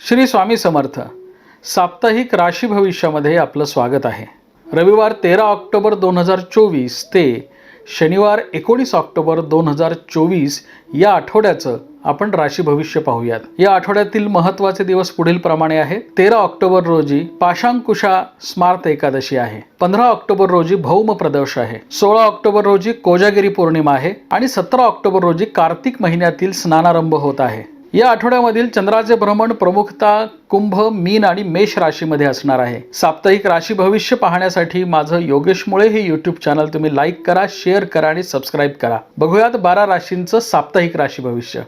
श्री स्वामी समर्थ साप्ताहिक राशी भविष्यामध्ये आपलं स्वागत आहे। रविवार 13 ऑक्टोबर 2024 ते शनिवार 19 ऑक्टोबर 2024 या आठवड्याचं आपण राशी भविष्य पाहूयात। या आठवड्यातील महत्त्वाचे दिवस पुढील प्रमाणे आहेत। 13 ऑक्टोबर रोजी पाशांकुशा स्मार्त एकादशी आहे। 15 ऑक्टोबर रोजी भौम प्रदोष आहे। 16 ऑक्टोबर रोजी कोजागिरी पौर्णिमा आहे आणि 17 ऑक्टोबर रोजी कार्तिक महिन्यातील स्नानारंभ होत आहे। या आठवड्यामधील चंद्राचे भ्रमण प्रमुखता कुंभ, मीन आणि मेष राशीमध्ये असणार आहे। साप्ताहिक राशी भविष्य पाहण्यासाठी माझं योगेश मुळे हे YouTube चॅनल तुम्ही लाईक करा, शेअर करा आणि सबस्क्राईब करा। बघूयात 12 राशींचं साप्ताहिक राशी भविष्य।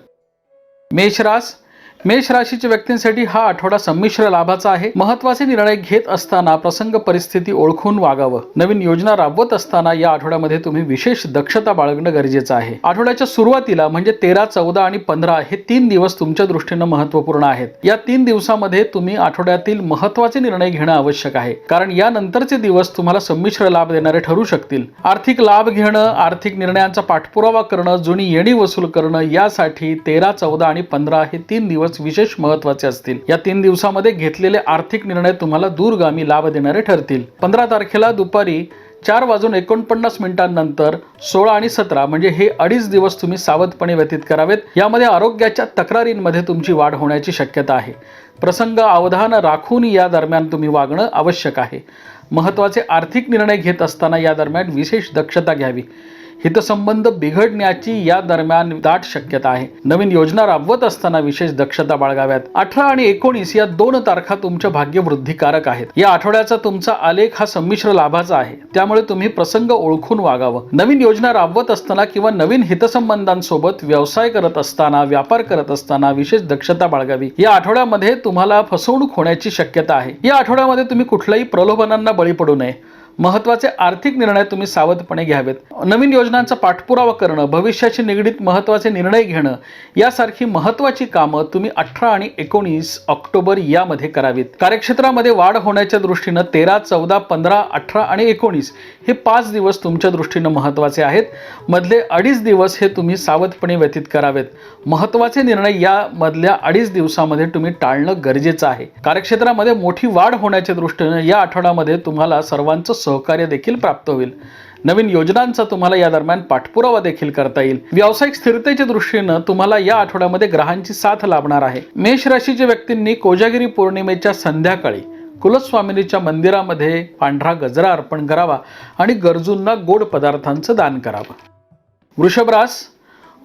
मेष राशीच्या व्यक्तींसाठी हा आठवडा संमिश्र लाभाचा आहे। महत्त्वाचे निर्णय घेत असताना प्रसंग परिस्थिती ओळखून वागावं। नवीन योजना राबवत असताना या आठवड्यामध्ये तुम्ही विशेष दक्षता बाळगणं गरजेचं आहे। आठवड्याच्या सुरुवातीला म्हणजे 13, 14 आणि 15 हे 3 दिवस तुमच्या दृष्टीने महत्त्वपूर्ण आहेत। या 3 दिवसामध्ये तुम्ही आठवड्यातील महत्त्वाचे निर्णय घेणं आवश्यक आहे, कारण यानंतरचे दिवस तुम्हाला संमिश्र लाभ देणारे ठरू शकतील। आर्थिक लाभ घेणं, आर्थिक निर्णयांचा पाठपुरावा करणं, जुनी येणी वसूल करणं यासाठी 13, 14 आणि 15 हे 3 दिवस विशेष महत्त्वाचे असतील। या 3 दिवसामध्ये घेतलेले आर्थिक निर्णय तुम्हाला दूरगामी लाभ देणारे ठरतील। 15 तारखेला दुपारी 4:49 नंतर 16 आणि 17 म्हणजे हे 2.5 दिवस तुम्ही सावधपणे व्यतीत करावेत। यामध्ये आरोग्याच्या तक्रारींमध्ये तुमची वाढ होण्याची शक्यता आहे। प्रसंग अवधान राखून या दरम्यान तुम्ही वागणं आवश्यक आहे। महत्त्वाचे आर्थिक निर्णय घेत असताना या दरम्यान विशेष दक्षता घ्यावी। हितसंबंध बिघडण्याची या दरम्यान दाट शक्यता आहे। नवीन योजना राबवत असताना विशेष दक्षता बाळगाव्यात। 18 आणि 19 या 2 तारखा तुमच्या भाग्यवृद्धिकारक आहेत। या आठवड्याचा तुमचा आलेख हा संमिश्र लाभाचा आहे, त्यामुळे तुम्ही प्रसंग ओळखून वागावं। नवीन योजना राबवत असताना किंवा नवीन हितसंबंधांसोबत व्यवसाय करत असताना, व्यापार करत असताना विशेष दक्षता बाळगावी। या आठवड्यामध्ये तुम्हाला फसवणूक होण्याची शक्यता आहे। या आठवड्यामध्ये तुम्ही कुठल्याही प्रलोभनांना बळी पडू नये। महत्त्वाचे आर्थिक निर्णय तुम्ही सावधपणे घ्यावेत। नवीन योजनांचा पाठपुरावा करणं, भविष्याशी निगडीत महत्त्वाचे निर्णय घेणं यासारखी महत्त्वाची कामं तुम्ही 18 आणि 19 ऑक्टोबर यामध्ये करावीत। कार्यक्षेत्रामध्ये वाढ होण्याच्या दृष्टीनं 13, 14, 15, 18 आणि 19 हे 5 दिवस तुमच्या दृष्टीनं महत्त्वाचे आहेत। मधले 2.5 दिवस हे तुम्ही सावधपणे व्यतीत करावेत। महत्त्वाचे निर्णय या मधल्या 2.5 दिवसामध्ये तुम्ही टाळणं गरजेचं आहे। कार्यक्षेत्रामध्ये मोठी वाढ होण्याच्या दृष्टीनं या आठवड्यामध्ये तुम्हाला सर्वांचं सहकार्य देखील प्राप्त होईल। नवीन योजनांचा तुम्हाला या दरम्यान पाठपुरावा देखील करता येईल। व्यावसायिक स्थिरतेच्या दृष्टीनं तुम्हाला या आठवड्यामध्ये ग्रहांची साथ लाभणार आहे। मेष राशीच्या व्यक्तींनी कोजागिरी पौर्णिमेच्या संध्याकाळी कुलस्वामिनीच्या मंदिरामध्ये पांढरा गजरा अर्पण करावा आणि गरजूंना गोड पदार्थांचं दान करावं।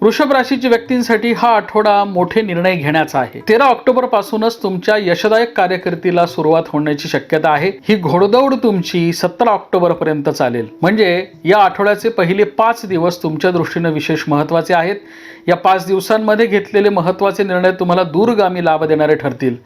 वृषभ राशीच्या व्यक्तींसाठी हा आठवडा मोठे निर्णय घेण्याचा आहे। 13 ऑक्टोबर पासूनच तुमच्या यशदायक कार्यकिर्दीला सुरुवात होण्याची शक्यता आहे। ही घोडदौड तुमची 17 ऑक्टोबर पर्यंत चालेल, म्हणजे या आठवड्याचे पहिले 5 दिवस तुमच्या दृष्टीने विशेष महत्त्वाचे आहेत। या 5 दिवसांमध्ये घेतलेले महत्त्वाचे निर्णय तुम्हाला दूरगामी लाभ देणारे ठरतील।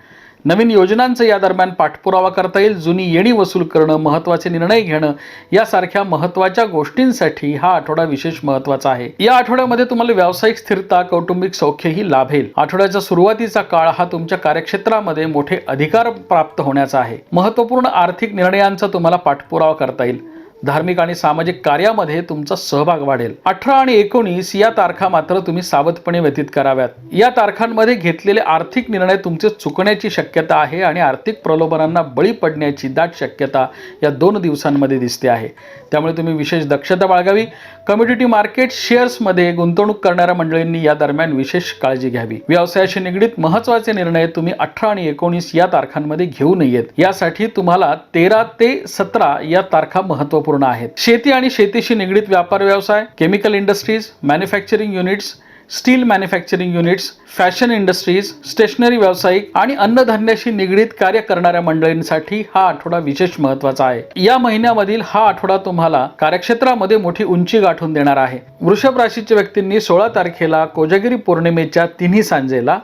नवीन योजनांचा या दरम्यान पाठपुरावा करता येईल। जुनी येणी वसूल करणं, महत्त्वाचे निर्णय घेणं यासारख्या महत्त्वाच्या गोष्टींसाठी हा आठवडा विशेष महत्त्वाचा आहे। या आठवड्यामध्ये तुम्हाला व्यावसायिक स्थिरता, कौटुंबिक सौख्यही लाभेल। आठवड्याचा सुरुवातीचा काळ हा तुमच्या कार्यक्षेत्रामध्ये मोठे अधिकार प्राप्त होण्याचा आहे। महत्त्वपूर्ण आर्थिक निर्णयांचा तुम्हाला पाठपुरावा करता येईल। धार्मिक आणि सामाजिक कार्यामध्ये तुमचा सहभाग वाढेल। 18 आणि 19 या तारखा मात्र तुम्ही सावधपणे व्यतीत कराव्यात। या तारखांमध्ये घेतलेले आर्थिक निर्णय तुमचे चुकण्याची शक्यता आहे आणि आर्थिक प्रलोभनांना बळी पडण्याची दाट शक्यता या 2 दिवसांमध्ये दिसते आहे, त्यामुळे तुम्ही विशेष दक्षता बाळगावी। कमोडिटी मार्केट शेअर्समध्ये गुंतवणूक करणाऱ्या मंडळींनी या दरम्यान विशेष काळजी घ्यावी। व्यवसायाशी निगडीत महत्त्वाचे निर्णय तुम्ही 18 आणि 19 या तारखांमध्ये घेऊ नयेत। यासाठी तुम्हाला 13 ते 17 या तारखा महत्त्वपूर्ण आहेत। शेती आणि शेतीशी निगडीत व्यापार व्यवसाय, chemical industries, manufacturing units, steel manufacturing units, fashion industries, stationery व्यावसायिक आणि अन्नधान्याशी निगडीत कार्य करणाऱ्या मंडळींसाठी हा आठवडा विशेष महत्त्वाचा आहे। या महिन्यामधील हा आठवडा तुम्हाला कार्यक्षेत्रामध्ये मोठी उंची गाठून देणार आहे। वृषभ राशीच्या व्यक्तींनी 16 तारखेला कोजागिरी पौर्णिमेच्या तिन्ही सांजेला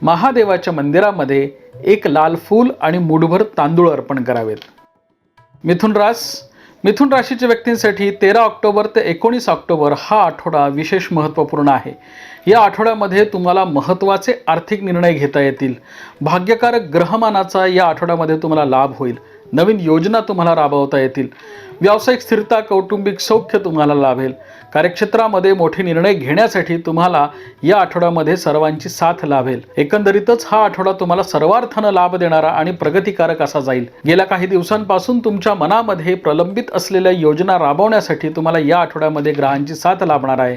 महादेवाच्या मंदिरामध्ये एक लाल फूल आणि मूठभर तांदूळ अर्पण करावेत। मिथुन राशीच्या व्यक्तींसाठी 13 ऑक्टोबर ते 19 ऑक्टोबर हा आठवडा विशेष महत्त्वपूर्ण आहे। या आठवड्यामध्ये तुम्हाला महत्त्वाचे आर्थिक निर्णय घेता येतील। भाग्यकारक ग्रहमानाचा या आठवड्यामध्ये तुम्हाला लाभ होईल। नवीन योजना तुम्हाला राबवता येतील। व्यावसायिक स्थिरता, कौटुंबिक सौख्य तुम्हाला लाभेल. कार्यक्षेत्रामध्ये मोठे निर्णय घेण्यासाठी तुम्हाला या आठवड्यामध्ये सर्वांची साथ लाभेल. एकंदरीतच हा आठवडा तुम्हाला सर्वार्थानं लाभ देणारा आणि प्रगतिकारक असा जाईल. गेल्या काही दिवसांपासून तुमच्या मनामध्ये प्रलंबित असलेल्या योजना राबवण्यासाठी तुम्हाला या आठवड्यामध्ये ग्रहांची साथ लाभणार आहे.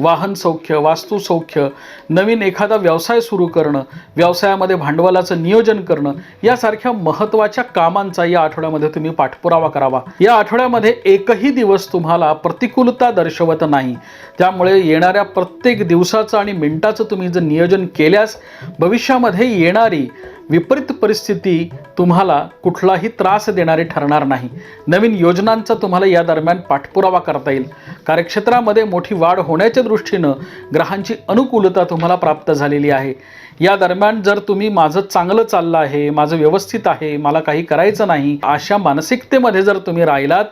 वाहन सौख्य, वास्तू सौख्य, नवीन एखादा व्यवसाय सुरू करणं, व्यवसायामध्ये भांडवलाचं नियोजन करणं यासारख्या महत्त्वाच्या कामांचा या आठवड्यामध्ये तुम्ही पाठपुरावा करावा. या आठवड्यामध्ये एकही दिवस तुम्हाला प्रतिकूलता दर्शवत नाही. त्यामुळे येणाऱ्या प्रत्येक दिवसाचं आणि मिनिटाचं तुम्ही जर नियोजन केल्यास भविष्यामध्ये येणारी विपरीत परिस्थिती तुम्हाला कुठलाही त्रास देणारी ठरणार नाही. नवीन योजनांचा तुम्हाला या दरम्यान पाठपुरावा करता येईल. कार्यक्षेत्रामध्ये मोठी वाढ होण्याच्या दृष्टीनं ग्रहांची अनुकूलता तुम्हाला प्राप्त झालेली आहे. या दरम्यान जर तुम्ही माझं चांगलं चाललं आहे, माझं व्यवस्थित आहे, मला काही करायचं नाही अशा मानसिकतेमध्ये जर तुम्ही राहिलात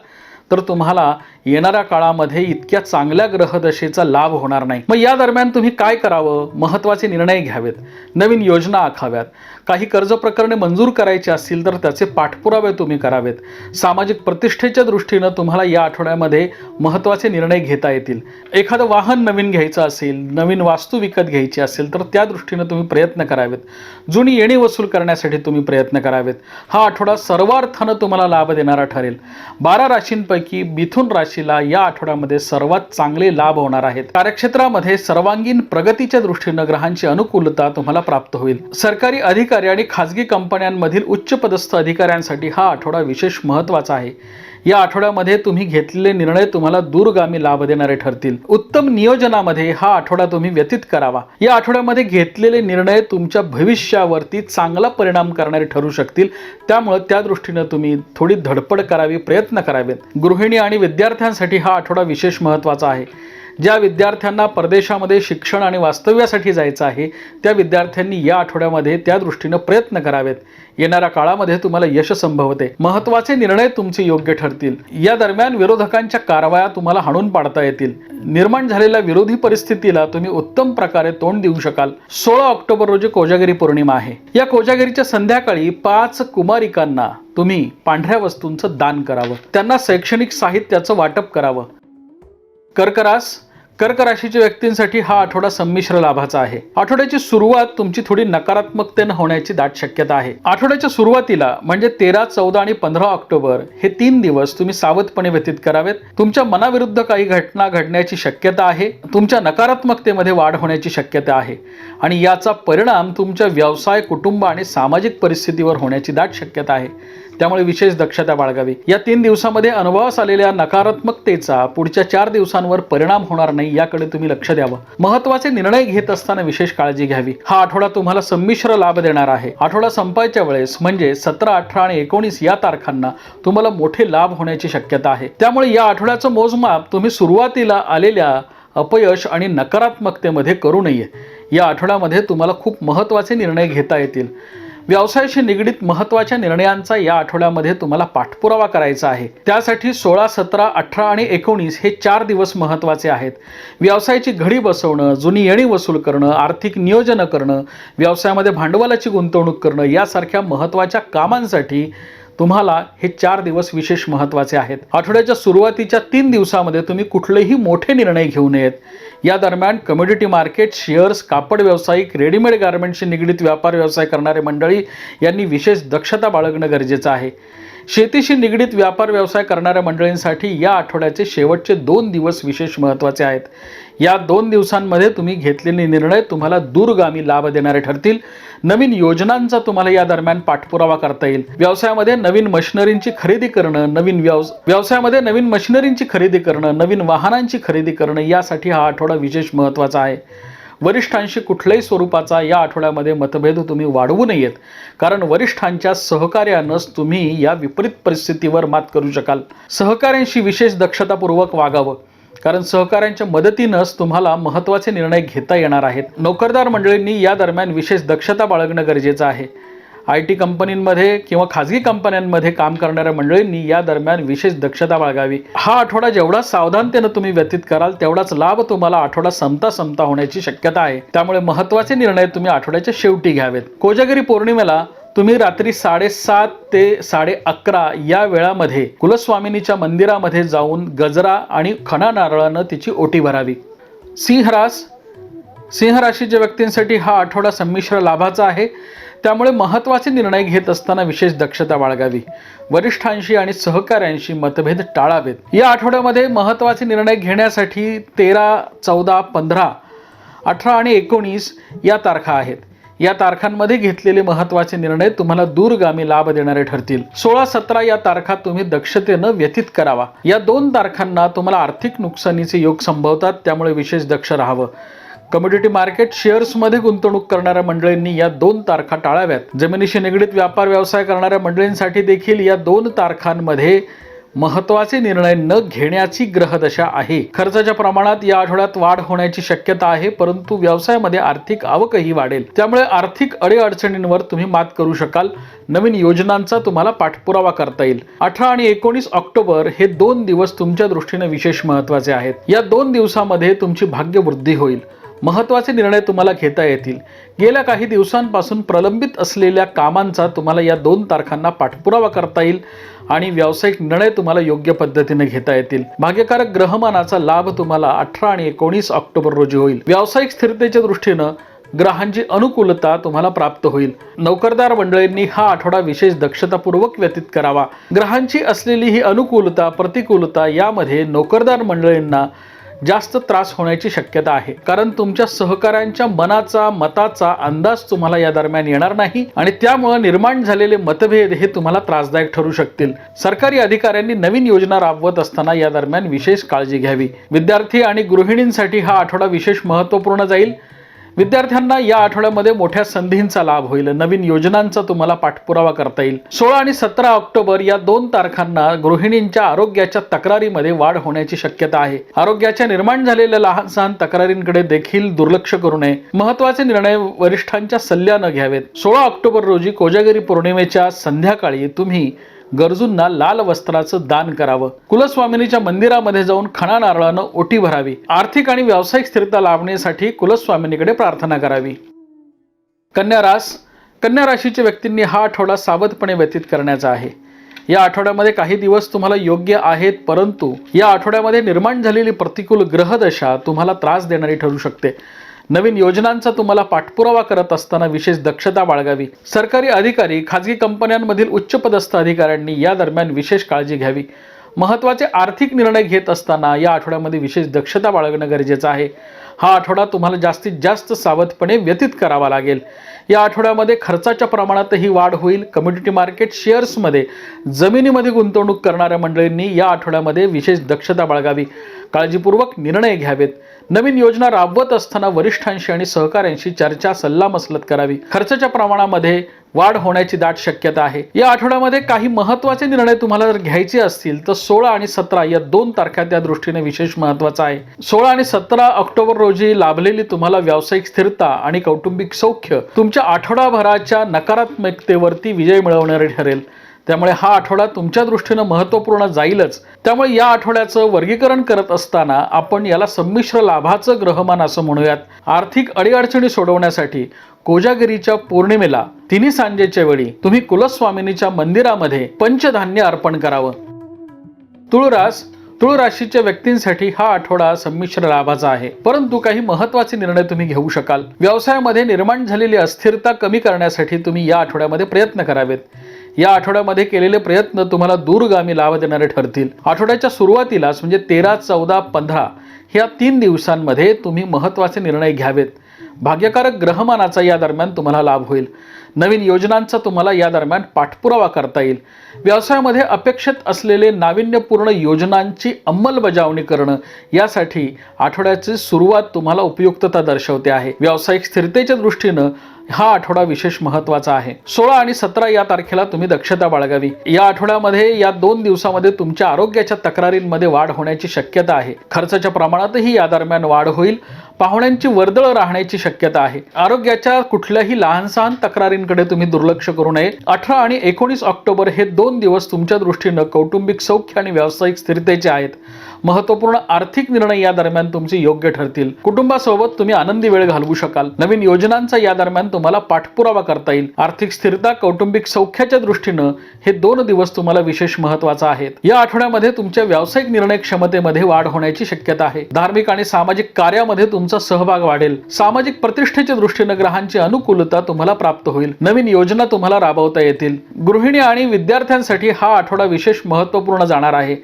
तर तुम्हाला येणाऱ्या काळामध्ये इतक्या चांगल्या ग्रहदशेचा लाभ होणार नाही. मग या दरम्यान तुम्ही काय करावं? महत्त्वाचे निर्णय घ्यावेत, नवीन योजना आखाव्यात, काही कर्ज प्रकरणे मंजूर करायची असतील तर त्याचे पाठपुरावे तुम्ही करावेत. सामाजिक प्रतिष्ठेच्या दृष्टीनं तुम्हाला या आठवड्यामध्ये महत्त्वाचे निर्णय घेता येतील. एखादं वाहन नवीन घ्यायचं असेल, नवीन वास्तू विकत घ्यायची असेल तर त्या दृष्टीनं तुम्ही प्रयत्न करावेत. जुनी येणी वसूल करण्यासाठी तुम्ही प्रयत्न करावेत. हा आठवडा सर्वार्थानं तुम्हाला लाभ देणारा ठरेल. 12 राशींपैकी मिथुन राशीला या आठवड्यामध्ये सर्वात चांगले लाभ होणार आहेत. कार्यक्षेत्रामध्ये सर्वांगीण प्रगतीच्या दृष्टीनं ग्रहांची अनुकूलता तुम्हाला प्राप्त होईल. सरकारी अधिकारी आणि खाजगी कंपन्यांमधील उच्च पदस्थ अधिकाऱ्यांसाठी हा आठवडा विशेष महत्त्वाचा आहे. या आठवड्यामध्ये तुम्ही घेतलेले निर्णय तुम्हाला दूरगामी लाभ देणारे ठरतील. उत्तम नियोजनामध्ये हा आठवडा तुम्ही व्यतीत करावा. या आठवड्यामध्ये घेतलेले निर्णय तुमच्या भविष्यावरती चांगला परिणाम करणारे ठरू शकतील. त्यामुळे त्या दृष्टीने तुम्ही थोडी धडपड करावी, प्रयत्न करावेत. गृहिणी आणि विद्यार्थ्यांसाठी हा आठवडा विशेष महत्त्वाचा आहे. ज्या विद्यार्थ्यांना परदेशामध्ये शिक्षण आणि वास्तव्यासाठी जायचं आहे त्या विद्यार्थ्यांनी या आठवड्यामध्ये त्या दृष्टीनं प्रयत्न करावेत. येणाऱ्या काळामध्ये तुम्हाला यश संभवते. महत्त्वाचे निर्णय तुमचे योग्य ठरतील. या दरम्यान विरोधकांच्या कारवाया तुम्हाला हाणून पाडता येतील. निर्माण झालेल्या विरोधी परिस्थितीला तुम्ही उत्तम प्रकारे तोंड देऊ शकाल. 16 ऑक्टोबर रोजी कोजागिरी पौर्णिमा आहे. या कोजागिरीच्या संध्याकाळी 5 कुमारिकांना तुम्ही पांढऱ्या वस्तूंचं दान करावं. त्यांना शैक्षणिक साहित्याचं वाटप करावं. कर्क राशीच्या व्यक्तींसाठी हा आठवडा संमिश्र लाभाचा आहे. आठवड्याची सुरुवात तुमची थोडी नकारात्मकतेने होण्याची दाट शक्यता आहे. आठवड्याच्या सुरुवातीला म्हणजे 13, 14 आणि 15 ऑक्टोबर हे 3 दिवस तुम्ही सावधपणे व्यतीत करावेत. तुमच्या मनाविरुद्ध काही घटना घडण्याची शक्यता आहे. तुमच्या नकारात्मकतेमध्ये वाढ होण्याची शक्यता आहे आणि याचा परिणाम तुमच्या व्यवसाय, कुटुंब आणि सामाजिक परिस्थितीवर होण्याची दाट शक्यता आहे. त्यामुळे विशेष दक्षता बाळगावी. या 3 दिवसामध्ये अनुभवास आलेल्या नकारात्मकतेचा पुढच्या 4 दिवसांवर परिणाम होणार नाही याकडे तुम्ही लक्ष द्यावं. महत्त्वाचे निर्णय घेत असताना विशेष काळजी घ्यावी. हा आठवडा तुम्हाला संमिश्र लाभ देणार आहे. आठवडा संपायच्या वेळेस म्हणजे 17, 18 आणि 19 या तारखांना तुम्हाला मोठे लाभ होण्याची शक्यता आहे. त्यामुळे या आठवड्याचं मोजमाप तुम्ही सुरुवातीला आलेल्या अपयश आणि नकारात्मकतेमध्ये करू नये. या आठवड्यामध्ये तुम्हाला खूप महत्त्वाचे निर्णय घेता येतील. व्यवसायाशी निगडीत महत्त्वाच्या निर्णयांचा या आठवड्यामध्ये तुम्हाला पाठपुरावा करायचा आहे. त्यासाठी 16, 17, 18 आणि 19 हे 4 दिवस महत्त्वाचे आहेत. व्यवसायाची घडी बसवणं, जुनी येणी वसूल करणं, आर्थिक नियोजन करणं, व्यवसायामध्ये भांडवलाची गुंतवणूक करणं यासारख्या महत्त्वाच्या कामांसाठी तुम्हाला हे 4 दिवस विशेष महत्त्वाचे आहेत. आठवड्याच्या सुरुवातीच्या 3 दिवसामध्ये तुम्ही कुठलेही मोठे निर्णय घेऊ नयेत. या दरम्यान कमोडिटी मार्केट, शेअर्स, कापड व्यावसायिक, रेडीमेड गार्मेंटशी निगडीत व्यापार व्यवसाय करणारे मंडळी यांनी विशेष दक्षता बाळगणं गरजेचं आहे. शेतीशी निगडीत व्यापार व्यवसाय करणाऱ्या मंडळींसाठी या आठवड्याचे शेवटचे 2 दिवस विशेष महत्त्वाचे आहेत. या 2 दिवसांमध्ये तुम्ही घेतलेले निर्णय तुम्हाला दूरगामी लाभ देणारे ठरतील. नवीन योजनांचा तुम्हाला या दरम्यान पाठपुरावा करता येईल. व्यवसायामध्ये नवीन मशिनरींची खरेदी करणं, व्यवसायामध्ये नवीन मशिनरींची खरेदी करणं, नवीन वाहनांची खरेदी करणं यासाठी हा आठवडा विशेष महत्त्वाचा आहे. वरिष्ठांशी कुठल्याही स्वरूपाचा या आठवड्यामध्ये मतभेद तुम्ही वाढवू नयेत, कारण वरिष्ठांच्या सहकार्यानंच तुम्ही या विपरीत परिस्थितीवर मात करू शकाल. सहकाऱ्यांशी विशेष दक्षतापूर्वक वागावं, कारण सहकाऱ्यांच्या मदतीनंच तुम्हाला महत्त्वाचे निर्णय घेता येणार आहेत. नोकरदार मंडळींनी या दरम्यान विशेष दक्षता बाळगणं गरजेचं आहे. IT कंपनींमध्ये किंवा खाजगी कंपन्यांमध्ये काम करणाऱ्या मंडळींनी या दरम्यान विशेष दक्षता बाळगावी. हा आठवडा जेवढा सावधानतेनं तुम्ही व्यतीत कराल तेवढाच लाभ तुम्हाला आठवडा संपता होण्याची शक्यता आहे. त्यामुळे महत्त्वाचे निर्णय तुम्ही आठवड्याच्या शेवटी घ्यावेत. कोजागिरी पौर्णिमेला तुम्ही रात्री 7:30 ते 11:30 या वेळामध्ये कुलस्वामिनीच्या मंदिरामध्ये जाऊन गजरा आणि खणा नारळानं तिची ओटी भरावी. सिंह राशीच्या व्यक्तींसाठी हा आठवडा संमिश्र लाभाचा आहे. त्यामुळे महत्त्वाचे निर्णय घेत असताना विशेष दक्षता बाळगावी. वरिष्ठांशी आणि सहकाऱ्यांशी मतभेद टाळावेत. या आठवड्यामध्ये महत्त्वाचे निर्णय घेण्यासाठी 13, 14, 15, 18 आणि 19 या तारखा आहेत. या तारखांमध्ये घेतलेले महत्त्वाचे निर्णय तुम्हाला दूरगामी लाभ देणारे ठरतील. 16, 17 या तारखा तुम्ही दक्षतेनं व्यतीत करावा. या 2 तारखांना तुम्हाला आर्थिक नुकसानीचे योग संभवतात, त्यामुळे विशेष दक्ष राहावं. कमोडिटी मार्केट शेअर्समध्ये गुंतवणूक करणाऱ्या मंडळींनी या 2 तारखा टाळाव्यात. जमिनीशी निगडीत व्यापार व्यवसाय करणाऱ्या मंडळींसाठी देखील या 2 तारखांमध्ये महत्त्वाचे निर्णय न घेण्याची ग्रहदशा आहे. खर्चाच्या प्रमाणात या आठवड्यात वाढ होण्याची शक्यता आहे, परंतु व्यवसायामध्ये आर्थिक आवकही वाढेल. त्यामुळे आर्थिक अडीअडचणींवर तुम्ही मात करू शकाल. नवीन योजनांचा तुम्हाला पाठपुरावा करता येईल. 18 आणि 19 ऑक्टोबर हे 2 दिवस तुमच्या दृष्टीने विशेष महत्त्वाचे आहेत. या 2 दिवसामध्ये तुमची भाग्यवृद्धी होईल. महत्त्वाचे निर्णय तुम्हाला घेता येतील. गेल्या काही दिवसांपासून प्रलंबित असलेल्या कामांचा तुम्हाला या 2 तारखांना पाठपुरावा करता येईल आणि व्यावसायिक निर्णय तुम्हाला योग्य पद्धतीने घेता येतील. भाग्यकारक ग्रहमानाचा लाभ तुम्हाला 18 आणि 19 ऑक्टोबर रोजी होईल. व्यावसायिक स्थिरतेच्या दृष्टीनं ग्रहांची अनुकूलता तुम्हाला प्राप्त होईल. नोकरदार मंडळींनी हा आठवडा विशेष दक्षतापूर्वक व्यतीत करावा. ग्रहांची असलेली ही अनुकूलता प्रतिकूलता यामध्ये नोकरदार मंडळींना जास्त त्रास होण्याची शक्यता आहे, कारण तुमच्या सहकाऱ्यांच्या मताचा अंदाज तुम्हाला या दरम्यान येणार नाही आणि त्यामुळे निर्माण झालेले मतभेद हे तुम्हाला त्रासदायक ठरू शकतील. सरकारी अधिकाऱ्यांनी नवीन योजना राबवत असताना या दरम्यान विशेष काळजी घ्यावी. विद्यार्थी आणि गृहिणींसाठी हा आठवडा विशेष महत्त्वपूर्ण जाईल. विद्यार्थ्यांना या आठवड्यामध्ये मोठ्या संधींचा लाभ होईल. नवीन योजनांचा तुम्हाला पाठपुरावा करता येईल. 16 आणि 17 ऑक्टोबर या 2 तारखांना गृहिणींच्या आरोग्याच्या तक्रारीमध्ये वाढ होण्याची शक्यता आहे. आरोग्याच्या निर्माण झालेल्या लहान सहान तक्रारींकडे देखील दुर्लक्ष करू नये. महत्त्वाचे निर्णय वरिष्ठांच्या सल्ल्यानं घ्यावेत. 16 ऑक्टोबर रोजी कोजागिरी पौर्णिमेच्या संध्याकाळी तुम्ही गरजूंना लाल वस्त्राचं दान करावं. कुलस्वामिनीच्या मंदिरामध्ये जाऊन खणा नारळानं ओटी भरावी. आर्थिक आणि व्यावसायिक स्थिरता लाभण्यासाठी कुलस्वामिनीकडे प्रार्थना करावी. कन्या राशीच्या व्यक्तींनी हा आठवडा सावधपणे व्यतीत करण्याचा आहे. या आठवड्यामध्ये काही दिवस तुम्हाला योग्य आहेत, परंतु या आठवड्यामध्ये निर्माण झालेली प्रतिकूल ग्रहदशा तुम्हाला त्रास देणारी ठरू शकते. नवीन योजनांचा तुम्हाला पाठपुरावा करत असताना विशेष दक्षता बाळगावी. सरकारी अधिकारी, खाजगी कंपन्यांमधील उच्चपदस्थ अधिकाऱ्यांनी या दरम्यान विशेष काळजी घ्यावी. महत्त्वाचे आर्थिक निर्णय घेत असताना या आठवड्यामध्ये विशेष दक्षता बाळगणं गरजेचं आहे. हा आठवडा तुम्हाला जास्तीत जास्त सावधपणे व्यतीत करावा लागेल. या आठवड्यामध्ये खर्चाच्या प्रमाणातही वाढ होईल. कमोडिटी मार्केट शेअर्समध्ये जमिनीमध्ये गुंतवणूक करणाऱ्या मंडळींनी या आठवड्यामध्ये विशेष दक्षता बाळगावी. काळजीपूर्वक निर्णय घ्यावेत. नवीन योजना राबवत असताना वरिष्ठांशी आणि सहकाऱ्यांशी चर्चा सल्लामसलत करावी. खर्चाच्या प्रमाणामध्ये वाढ होण्याची दाट शक्यता आहे. या आठवड्यामध्ये काही महत्त्वाचे निर्णय तुम्हाला जर घ्यायचे असतील तर 16 आणि 17 या 2 तारखा त्या दृष्टीने विशेष महत्त्वाचा आहे. 16 आणि 17 ऑक्टोबर रोजी लाभलेली तुम्हाला व्यावसायिक स्थिरता आणि कौटुंबिक सौख्य तुमच्या आठवडाभराच्या नकारात्मकतेवरती विजय मिळवणारे ठरेल. त्यामुळे हा आठवडा तुमच्या दृष्टीनं महत्त्वपूर्ण जाईलच. त्यामुळे या आठवड्याचं वर्गीकरण करत असताना आपण याला संमिश्र लाभाचं ग्रहमान असं म्हणूयात. आर्थिक अडीअडचणी सोडवण्यासाठी कोजागिरीच्या पौर्णिमेला तिन्ही सांजेच्या वेळी तुम्ही कुलस्वामिनीच्या मंदिरामध्ये पंचधान्य अर्पण करावं. तुळ राशीच्या व्यक्तींसाठी हा आठवडा संमिश्र लाभाचा आहे, परंतु काही महत्त्वाचे निर्णय तुम्ही घेऊ शकाल. व्यवसायामध्ये निर्माण झालेली अस्थिरता कमी करण्यासाठी तुम्ही या आठवड्यामध्ये प्रयत्न करावेत. या आठवड्यामध्ये केलेले प्रयत्न तुम्हाला दूरगामी लाभ देणारे ठरतील. आठवड्याच्या सुरुवातीलाच म्हणजे 13, 14, 15 ह्या 3 दिवसांमध्ये तुम्ही महत्त्वाचे निर्णय घ्यावेत. भाग्यकारक ग्रहमानाचा या दरम्यान तुम्हाला लाभ होईल. नवीन योजनांचा तुम्हाला या दरम्यान पाठपुरावा करता येईल. व्यवसायामध्ये अपेक्षित असलेले नाविन्यपूर्ण योजनांची अंमलबजावणी करणं यासाठी आठवड्याची सुरुवात तुम्हाला उपयुक्तता दर्शवते आहे. व्यावसायिक स्थिरतेच्या दृष्टीनं हा आठवडा विशेष महत्त्वाचा आहे. 16 आणि 17 या तारखेला तुम्ही दक्षता बाळगावी. या आठवड्यामध्ये या 2 दिवसामध्ये तुमच्या आरोग्याच्या तक्रारींमध्ये वाढ होण्याची शक्यता आहे. खर्चाच्या प्रमाणातही या दरम्यान वाढ होईल. पाहुण्यांची वर्दळ राहण्याची शक्यता आहे. आरोग्याच्या कुठल्याही लहान सहान तक्रारींकडे तुम्ही दुर्लक्ष करू नये. 18 आणि 19 ऑक्टोबर हे 2 दिवस तुमच्या दृष्टीनं कौटुंबिक सौख्य आणि व्यावसायिक स्थिरतेचे आहेत. महत्त्वपूर्ण आर्थिक निर्णय या दरम्यान तुमचे योग्य ठरतील. कुटुंबासोबत तुम्ही आनंदी वेळ घालवू शकाल. नवीन योजनांचा या दरम्यान तुम्हाला पाठपुरावा करता येईल. आर्थिक स्थिरता, कौटुंबिक सौख्याच्या दृष्टीनं हे 2 दिवस तुम्हाला विशेष महत्त्वाचा आहेत. या आठवड्यामध्ये तुमच्या व्यावसायिक निर्णय क्षमतेमध्ये वाढ होण्याची शक्यता आहे. धार्मिक आणि सामाजिक कार्यामध्ये तुमचा सहभाग वाढेल. सामाजिक प्रतिष्ठेच्या दृष्टीनं ग्रहांची अनुकूलता तुम्हाला प्राप्त होईल. नवीन योजना तुम्हाला राबवता येतील. गृहिणी आणि विद्यार्थ्यांसाठी हा आठवडा विशेष महत्त्वपूर्ण जाणार आहे.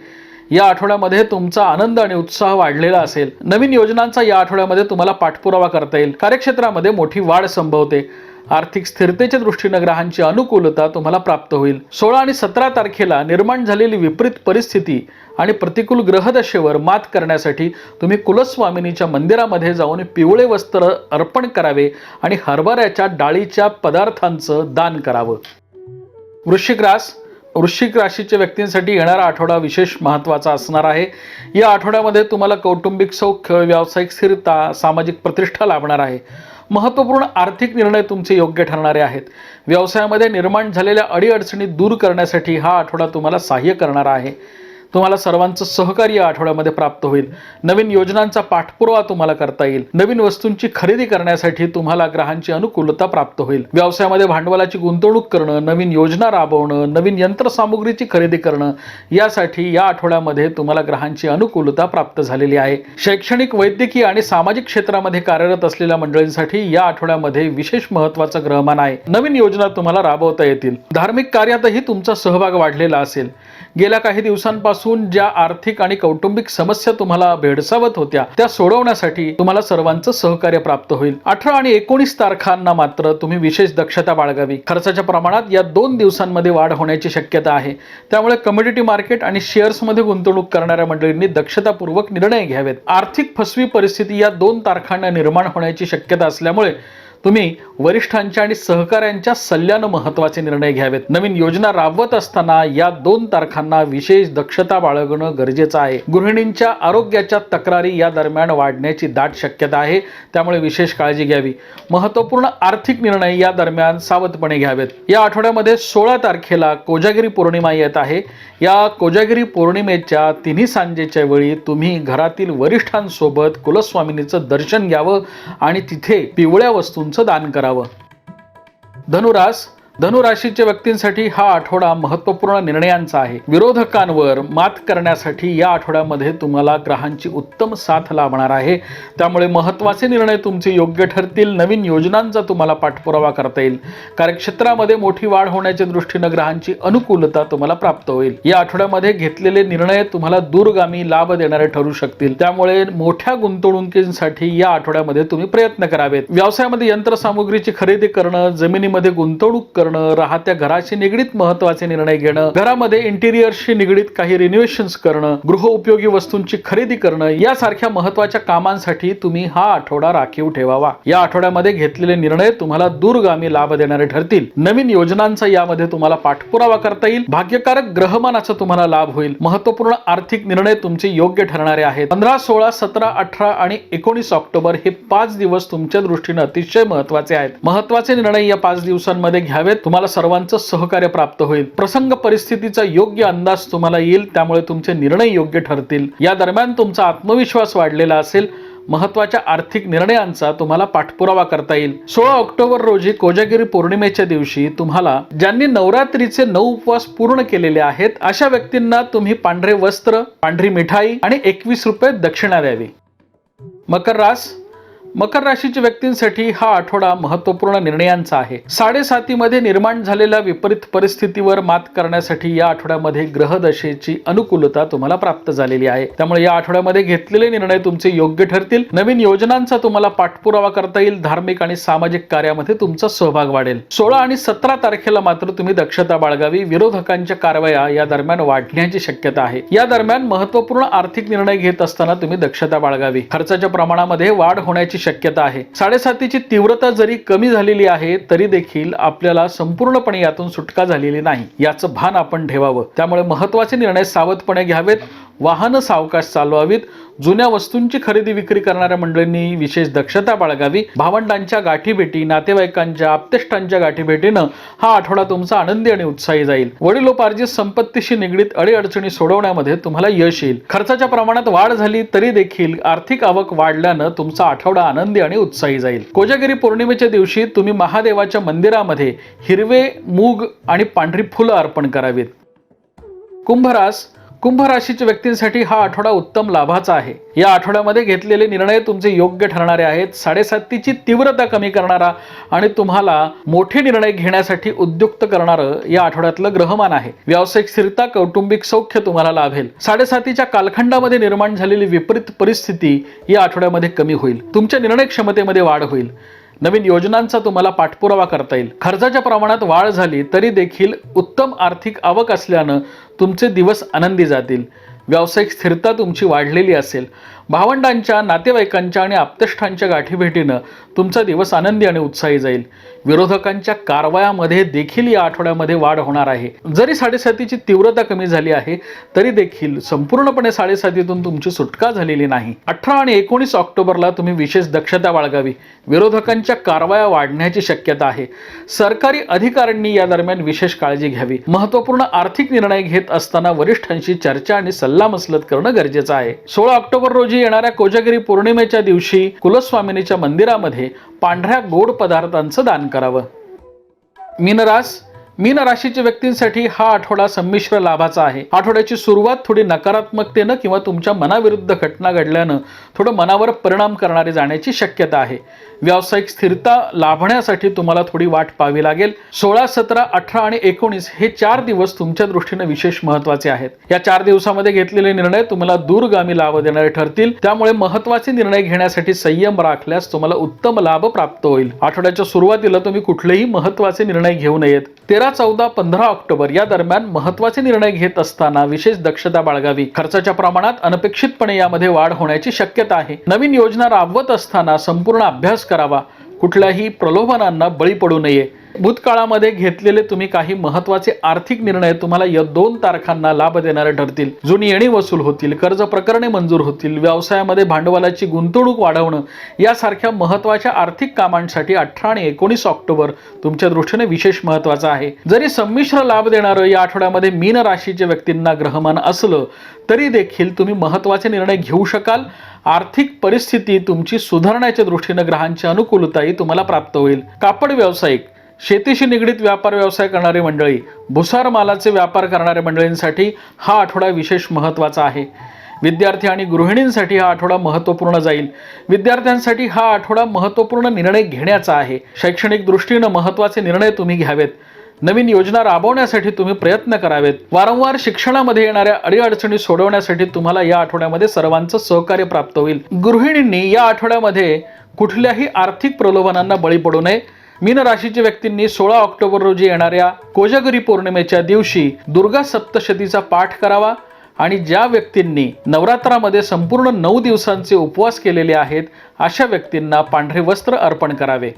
या आठवड्यामध्ये तुमचा आनंद आणि उत्साह वाढलेला असेल. नवीन योजनांचा या आठवड्यामध्ये तुम्हाला पाठपुरावा करता येईल. कार्यक्षेत्रामध्ये मोठी वाढ संभवते. आर्थिक स्थिरतेच्या दृष्टीने ग्रहांची अनुकूलता तुम्हाला प्राप्त होईल. 16 आणि 17 तारखेला निर्माण झालेली विपरीत परिस्थिती आणि प्रतिकूल ग्रहदशेवर मात करण्यासाठी तुम्ही कुलस्वामिनीच्या मंदिरामध्ये जाऊन पिवळे वस्त्र अर्पण करावे आणि हरभऱ्याच्या डाळीच्या पदार्थांचं दान करावं. वृश्चिक राशीच्या व्यक्तींसाठी येणारा आठवडा विशेष महत्त्वाचा असणार आहे. या आठवड्यामध्ये तुम्हाला कौटुंबिक सौख्य, व्यावसायिक स्थिरता, सामाजिक प्रतिष्ठा लाभणार आहे. महत्त्वपूर्ण आर्थिक निर्णय तुमचे योग्य ठरणारे आहेत. व्यवसायामध्ये निर्माण झालेल्या अडीअडचणी दूर करण्यासाठी हा आठवडा तुम्हाला सहाय्य करणारा आहे. तुम्हाला सर्वांचं सहकार्य या आठवड्यामध्ये प्राप्त होईल. नवीन योजनांचा पाठपुरावा तुम्हाला करता येईल. नवीन वस्तूंची खरेदी करण्यासाठी तुम्हाला ग्रहांची अनुकूलता प्राप्त होईल. व्यवसायामध्ये भांडवलाची गुंतवणूक करणं, नवीन योजना राबवणं, नवीन यंत्रसामुग्रीची खरेदी करणं यासाठी या आठवड्यामध्ये तुम्हाला ग्रहांची अनुकूलता प्राप्त झालेली आहे. शैक्षणिक, वैद्यकीय आणि सामाजिक क्षेत्रामध्ये कार्यरत असलेल्या मंडळींसाठी या आठवड्यामध्ये विशेष महत्त्वाचा ग्रहमान आहे. नवीन योजना तुम्हाला राबवता येतील. धार्मिक कार्यातही तुमचा सहभाग वाढलेला असेल. गेल्या काही दिवसांपासून ज्या आर्थिक आणि कौटुंबिक समस्या तुम्हाला भेडसावत होत्या त्या सोडवण्यासाठी तुम्हाला सर्वांचं सहकार्य प्राप्त होईल. 18 आणि 19 तारखांना मात्र तुम्ही विशेष दक्षता बाळगावी. खर्चाच्या प्रमाणात या 2 दिवसांमध्ये वाढ होण्याची शक्यता आहे. त्यामुळे कमोडिटी मार्केट आणि शेअर्समध्ये गुंतवणूक करणाऱ्या मंडळींनी दक्षतापूर्वक निर्णय घ्यावेत. आर्थिक फसवी परिस्थिती या 2 तारखांना निर्माण होण्याची शक्यता असल्यामुळे तुम्ही वरिष्ठांच्या आणि सहकाऱ्यांच्या सल्ल्यानं महत्त्वाचे निर्णय घ्यावेत. नवीन योजना राबवत असताना या 2 तारखांना विशेष दक्षता बाळगणं गरजेचं आहे. गृहिणींच्या आरोग्याच्या तक्रारी या दरम्यान वाढण्याची दाट शक्यता आहे. त्यामुळे विशेष काळजी घ्यावी. महत्त्वपूर्ण आर्थिक निर्णय या दरम्यान सावधपणे घ्यावेत. या आठवड्यामध्ये 16 तारखेला कोजागिरी पौर्णिमा येत आहे. या कोजागिरी पौर्णिमेच्या तिन्ही सांजेच्या वेळी तुम्ही घरातील वरिष्ठांसोबत कुलस्वामिनीचं दर्शन घ्यावं आणि तिथे पिवळ्या वस्तूंचं दान करावं. धनुराशीच्या व्यक्तींसाठी हा आठवडा महत्त्वपूर्ण निर्णयांचा आहे. विरोधकांवर मात करण्यासाठी या आठवड्यामध्ये तुम्हाला ग्रहांची उत्तम साथ लाभणार आहे. त्यामुळे महत्त्वाचे निर्णय तुमचे योग्य ठरतील. नवीन योजनांचा तुम्हाला पाठपुरावा करता येईल. कार्यक्षेत्रामध्ये मोठी वाढ होण्याच्या दृष्टीने ग्रहांची अनुकूलता तुम्हाला प्राप्त होईल. या आठवड्यामध्ये घेतलेले निर्णय तुम्हाला दूरगामी लाभ देणारे ठरू शकतील. त्यामुळे मोठ्या गुंतवणुकीसाठी या आठवड्यामध्ये तुम्ही प्रयत्न करावेत. व्यवसायामध्ये यंत्रसामुग्रीची खरेदी करणं, जमिनीमध्ये गुंतवणूक करणं, राहत्या घराशी निगडीत महत्त्वाचे निर्णय घेणं, घरामध्ये इंटिरियरशी निगडीत काही रिनोव्हेशन्स करणं, गृह उपयोगी वस्तूंची खरेदी करणं यासारख्या महत्त्वाच्या कामांसाठी तुम्ही हा आठवडा राखीव ठेवावा. या आठवड्यामध्ये घेतलेले निर्णय तुम्हाला दूरगामी लाभ देणारे ठरतील. नवीन योजनांचा यामध्ये तुम्हाला पाठपुरावा करता येईल. भाग्यकारक ग्रहमानाचा तुम्हाला लाभ होईल. महत्त्वपूर्ण आर्थिक निर्णय तुमचे योग्य ठरणारे आहेत. 15, 16, 17, 18 आणि 19 ऑक्टोबर हे 5 दिवस तुमच्या दृष्टीने अतिशय महत्त्वाचे आहेत. महत्त्वाचे निर्णय या 5 दिवसांमध्ये घ्यावेत. तुम्हाला सर्वांचं सहकार्य प्राप्त होईल. प्रसंग परिस्थितीचा योग्य अंदाज तुम्हाला येईल. त्यामुळे तुमचे निर्णय योग्य ठरतील. या दरम्यान तुमचा आत्मविश्वास वाढलेला असेल. महत्त्वाच्या आर्थिक निर्णयांचा तुम्हाला पाठपुरावा करता येईल. 16 ऑक्टोबर रोजी कोजागिरी पौर्णिमेच्या दिवशी तुम्हाला ज्यांनी नवरात्रीचे 9 उपवास पूर्ण केलेले आहेत अशा व्यक्तींना तुम्ही पांढरे वस्त्र, पांढरी मिठाई आणि 21 रुपये दक्षिणा द्यावी. मकर राशीच्या व्यक्तींसाठी हा आठवडा महत्त्वपूर्ण निर्णयांचा आहे. 7.5 निर्माण झालेल्या विपरीत परिस्थितीवर मात करण्यासाठी या आठवड्यामध्ये ग्रहदशेची अनुकूलता तुम्हाला प्राप्त झालेली आहे. त्यामुळे या आठवड्यामध्ये घेतलेले निर्णय तुमचे योग्य ठरतील. नवीन योजनांचा तुम्हाला पाठपुरावा करता येईल. धार्मिक आणि सामाजिक कार्यामध्ये तुमचा सहभाग वाढेल. 16 आणि 17 तारखेला मात्र तुम्ही दक्षता बाळगावी. विरोधकांच्या कारवाया या दरम्यान वाढण्याची शक्यता आहे. या दरम्यान महत्त्वपूर्ण आर्थिक निर्णय घेत असताना तुम्ही दक्षता बाळगावी. खर्चाच्या प्रमाणामध्ये वाढ होण्याची शक्यता आहे. 7.5ची तीव्रता जरी कमी झालेली आहे तरी देखील आपल्याला संपूर्णपणे यातून सुटका झालेली नाही याचं भान आपण ठेवावं. त्यामुळे महत्त्वाचे निर्णय सावधपणे घ्यावेत. वाहन सावकाश चालवावीत. जुन्या वस्तूंची खरेदी विक्री करणाऱ्या मंडळींनी विशेष दक्षता बाळगावी. भावंडांच्या गाठीभेटी, नातेवाईकांच्या, आप्तेष्टांच्या गाठीभेटीनं हा आठवडा तुमचा आनंदी आणि उत्साही जाईल. वडिलोपार्जित संपत्तीशी निगडीत अडीअडचणी सोडवण्यामध्ये तुम्हाला यश येईल. खर्चाच्या प्रमाणात वाढ झाली तरी देखील आर्थिक आवक वाढल्यानं तुमचा आठवडा आनंदी आणि उत्साही जाईल. कोजागिरी पौर्णिमेच्या दिवशी तुम्ही महादेवाच्या मंदिरामध्ये हिरवे, मूग आणि पांढरी फुलं अर्पण करावीत. कुंभ राशीच्या व्यक्तींसाठी हा आठवडा उत्तम लाभाचा आहे. या आठवड्यामध्ये घेतलेले निर्णय तुमचे योग्य ठरणारे आहेत. 7:30ची तीव्रता कमी करणारा आणि तुम्हाला मोठे निर्णय घेण्यासाठी उद्युक्त करणारं या आठवड्यातलं ग्रहमान आहे. व्यावसायिक स्थिरता, कौटुंबिक सौख्य तुम्हाला लाभेल. 7:30च्या कालखंडामध्ये निर्माण झालेली विपरीत परिस्थिती या आठवड्यामध्ये कमी होईल. तुमच्या निर्णय क्षमतेमध्ये वाढ होईल. नवीन योजनांचा तुम्हाला पाठपुरावा करता येईल. खर्चाच्या प्रमाणात वाढ झाली तरी देखील उत्तम आर्थिक आवक असल्यानं तुमचे दिवस आनंदी जातील. व्यावसायिक स्थिरता तुमची वाढलेली असेल. भावंडांच्या, नातेवाईकांच्या आणि आप्तेष्टांच्या गाठीभेटीनं तुमचा दिवस आनंदी आणि उत्साही जाईल. विरोधकांच्या कारवायामध्ये देखील या आठवड्यामध्ये वाढ होणार आहे. जरी 7:30ची तीव्रता कमी झाली आहे तरी देखील संपूर्णपणे 7:30तून तुमची सुटका झालेली नाही. 18 आणि 19 ऑक्टोबरला तुम्ही विशेष दक्षता बाळगावी. विरोधकांच्या कारवाया वाढण्याची शक्यता आहे. सरकारी अधिकाऱ्यांनी या दरम्यान विशेष काळजी घ्यावी. महत्त्वपूर्ण आर्थिक निर्णय घेत असताना वरिष्ठांशी चर्चा आणि सल्लामसलत करणं गरजेचं आहे. 16 ऑक्टोबर रोजी येणाऱ्या कोजागिरी पौर्णिमेच्या दिवशी कुलस्वामिनीच्या मंदिरामध्ये पांढऱ्या गोड पदार्थांचं दान करावं. मीन राशीच्या व्यक्तींसाठी हा आठवडा संमिश्र लाभाचा आहे. आठवड्याची सुरुवात थोडी नकारात्मकतेनं किंवा तुमच्या मनाविरुद्ध घटना घडल्यानं थोडं मनावर परिणाम करणारी जाण्याची शक्यता आहे. व्यावसायिक स्थिरता लाभण्यासाठी तुम्हाला थोडी वाट पाहावी लागेल. 16, 17, 18 आणि 19 हे 4 दिवस तुमच्या दृष्टीने विशेष महत्त्वाचे आहेत. या 4 दिवसामध्ये घेतलेले निर्णय तुम्हाला दूरगामी लाभ देणारे ठरतील. त्यामुळे महत्त्वाचे निर्णय घेण्यासाठी संयम राखल्यास तुम्हाला उत्तम लाभ प्राप्त होईल. आठवड्याच्या सुरुवातीला तुम्ही कुठलेही महत्त्वाचे निर्णय घेऊ नयेत. 13, 14, 15 ऑक्टोबर या दरम्यान महत्त्वाचे निर्णय घेत असताना विशेष दक्षता बाळगावी. खर्चाच्या प्रमाणात अनपेक्षितपणे यामध्ये वाढ होण्याची शक्यता आहे. नवीन योजना राबवत असताना संपूर्ण अभ्यास करावा. कुठल्याही प्रलोभनांना बळी पडू नये. भूतकाळामध्ये घेतलेले तुम्ही काही महत्त्वाचे आर्थिक निर्णय तुम्हाला या 2 तारखांना लाभ देणारे ठरतील. जुनी येणी वसूल होतील, कर्ज प्रकरणे मंजूर होतील, व्यवसायामध्ये भांडवलाची गुंतवणूक वाढवणं यासारख्या महत्त्वाच्या आर्थिक कामांसाठी 18 आणि 19 ऑक्टोबर तुमच्या दृष्टीने विशेष महत्त्वाचा आहे. जरी संमिश्र लाभ देणारं या आठवड्यामध्ये मीन राशीच्या व्यक्तींना ग्रहमान असलं तरी देखील तुम्ही महत्त्वाचे निर्णय घेऊ शकाल. आर्थिक परिस्थिती तुमची सुधारण्याच्या दृष्टीने ग्रहांची अनुकूलताही तुम्हाला प्राप्त होईल. कापड व्यावसायिक, शेतीशी निगडीत व्यापार व्यवसाय करणारी मंडळी, भुसार मालाचे व्यापार करणाऱ्या मंडळींसाठी हा आठवडा विशेष महत्त्वाचा आहे. विद्यार्थी आणि गृहिणींसाठी हा आठवडा महत्त्वपूर्ण जाईल. विद्यार्थ्यांसाठी हा आठवडा महत्त्वपूर्ण निर्णय घेण्याचा आहे. शैक्षणिक दृष्टीने महत्त्वाचे निर्णय तुम्ही घ्यावेत. नवीन योजना राबवण्यासाठी तुम्ही प्रयत्न करावेत. वारंवार शिक्षणामध्ये येणाऱ्या अडीअडचणी सोडवण्यासाठी तुम्हाला या आठवड्यामध्ये सर्वांचं सहकार्य प्राप्त होईल. गृहिणींनी या आठवड्यामध्ये कुठल्याही आर्थिक प्रलोभनांना बळी पडू नये. मीन राशीच्या व्यक्तींनी 16 ऑक्टोबर रोजी येणाऱ्या कोजागिरी पौर्णिमेच्या दिवशी दुर्गा सप्तशतीचा पाठ करावा. आणि ज्या व्यक्तींनी नवरात्रामध्ये संपूर्ण 9 दिवसांचे उपवास केलेले आहेत अशा व्यक्तींना पांढरे वस्त्र अर्पण करावे.